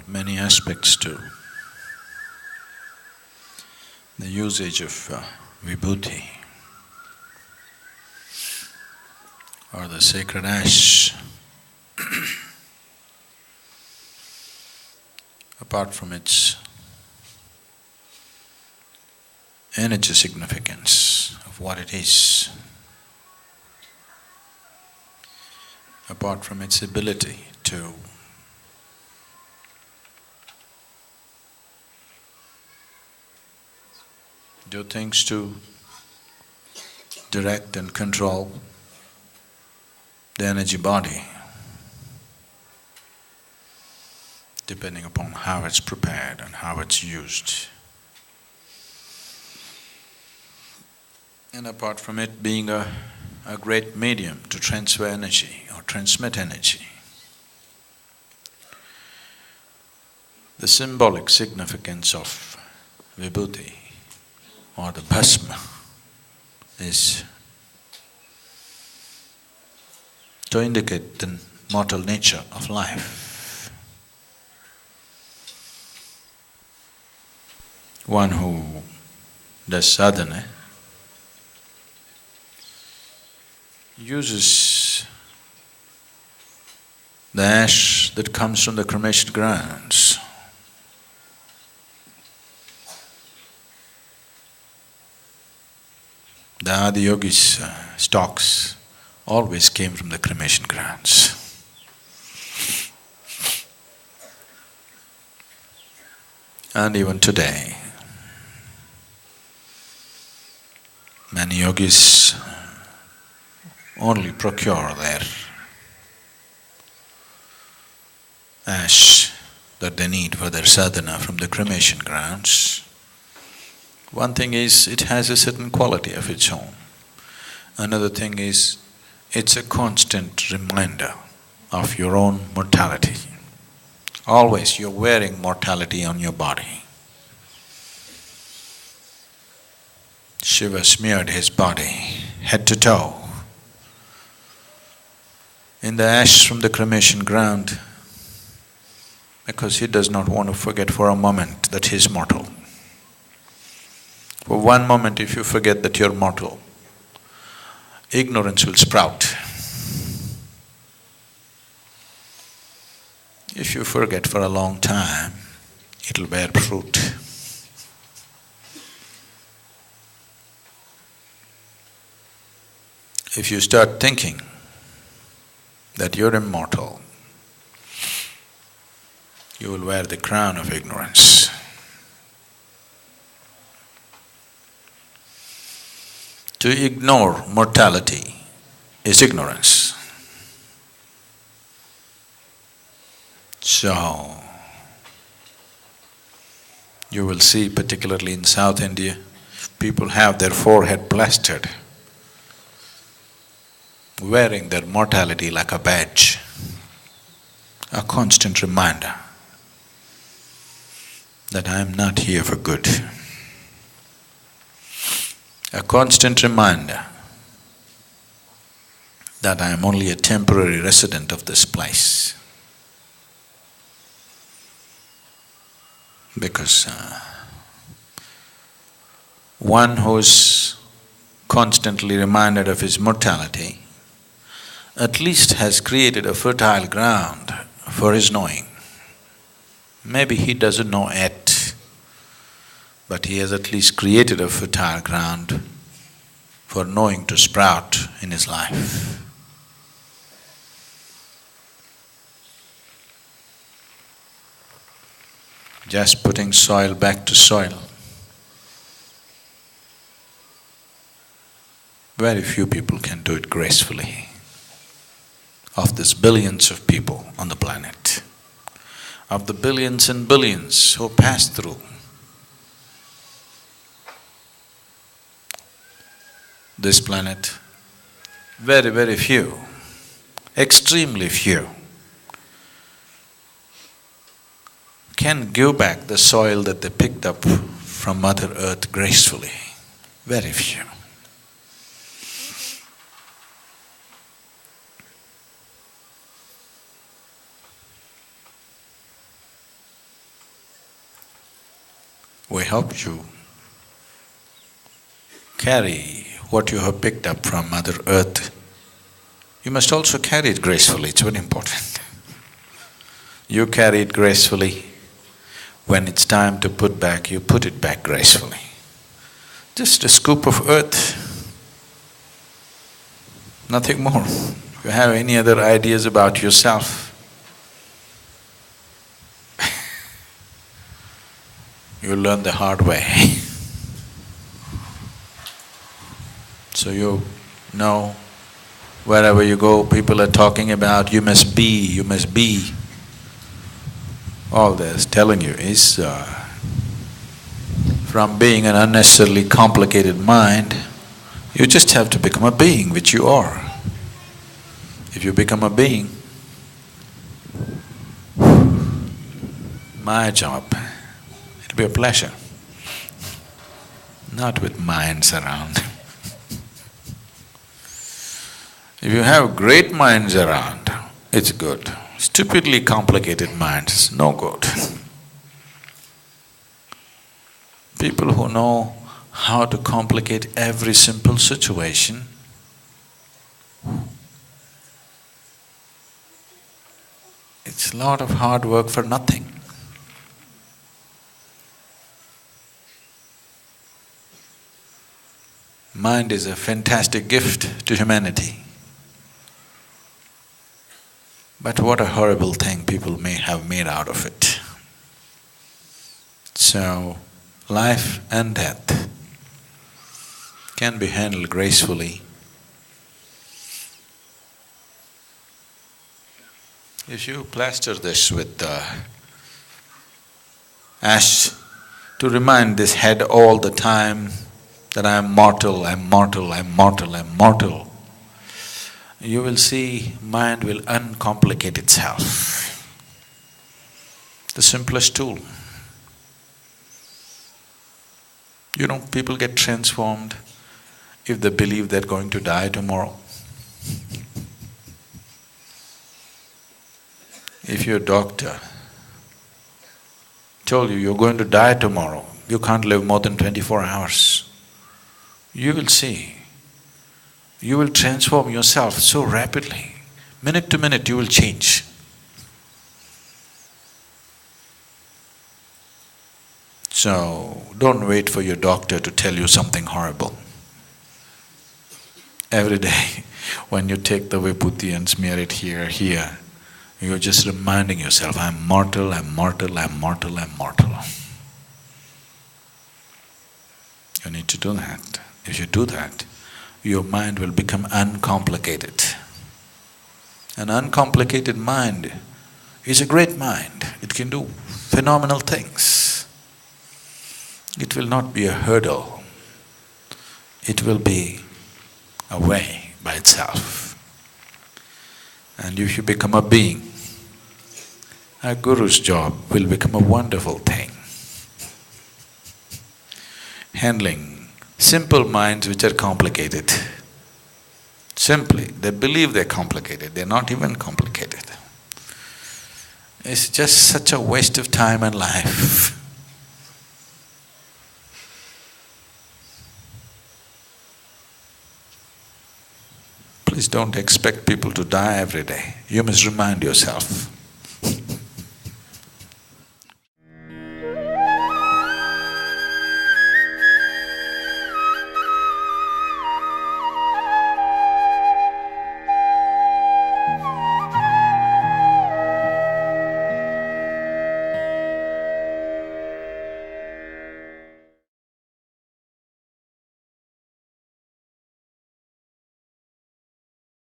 many aspects to the usage of Vibhuti or the sacred ash. Apart from its energy significance of what it is, apart from its ability to do things to direct and control the energy body, depending upon how it's prepared and how it's used. And apart from it being a great medium to transfer energy or transmit energy, the symbolic significance of Vibhuti or the bhasma is to indicate the mortal nature of life. One who does sadhana uses the ash that comes from the cremation grounds. The Adi-yogis' stocks always came from the cremation grounds. And even today, many yogis only procure their ash that they need for their sadhana from the cremation grounds. One thing is, it has a certain quality of its own. Another thing is, it's a constant reminder of your own mortality. Always you're wearing mortality on your body. Shiva smeared his body, head to toe, in the ash from the cremation ground because he does not want to forget for a moment that he is mortal. For one moment if you forget that you're mortal, ignorance will sprout. If you forget for a long time, it'll bear fruit. If you start thinking that you're immortal, you will wear the crown of ignorance. To ignore mortality is ignorance. So, you will see particularly in South India, people have their forehead plastered, wearing their mortality like a badge, a constant reminder that I am not here for good. A constant reminder that I am only a temporary resident of this place. Because one who is constantly reminded of his mortality at least has created a fertile ground for his knowing. Maybe he doesn't know yet, but he has at least created a fertile ground for knowing to sprout in his life. Just putting soil back to soil. Very few people can do it gracefully. Of these billions of people on the planet, of the billions and billions who pass through, this planet, very, very few, extremely few, can give back the soil that they picked up from Mother Earth gracefully. Very few. we help you carry what you have picked up from Mother Earth. You must also carry it gracefully, it's very important. You carry it gracefully. When it's time to put back, you put it back gracefully. Just a scoop of earth, nothing more. If you have any other ideas about yourself, you learn the hard way. So you know, wherever you go, people are talking about you must be, you must be. All they're telling you is from being an unnecessarily complicated mind, you just have to become a being, which you are. If you become a being, my job, it'll be a pleasure. Not with minds around. If you have great minds around, it's good. Stupidly complicated minds is no good. People who know how to complicate every simple situation, it's a lot of hard work for nothing. Mind is a fantastic gift to humanity. But what a horrible thing people may have made out of it. So, life and death can be handled gracefully if you plaster this with ash to remind this head all the time that I am mortal, I am mortal, I am mortal, I am mortal, you will see mind will uncomplicate itself. The simplest tool. You know, people get transformed if they believe they're going to die tomorrow. If your doctor told you you're going to die tomorrow, you can't live more than 24 hours, you will see, you will transform yourself so rapidly. Minute to minute you will change. So, don't wait for your doctor to tell you something horrible. Every day, when you take the Vibhuti and smear it here, you're just reminding yourself, I'm mortal, I'm mortal, I'm mortal, I'm mortal. You need to do that. If you do that, your mind will become uncomplicated. An uncomplicated mind is a great mind. It can do phenomenal things. It will not be a hurdle. It will be a way by itself. And if you become a being, a guru's job will become a wonderful thing. Handling simple minds which are complicated. Simply, they believe they're complicated, they're not even complicated. It's just such a waste of time and life. Please don't expect people to die every day. You must remind yourself.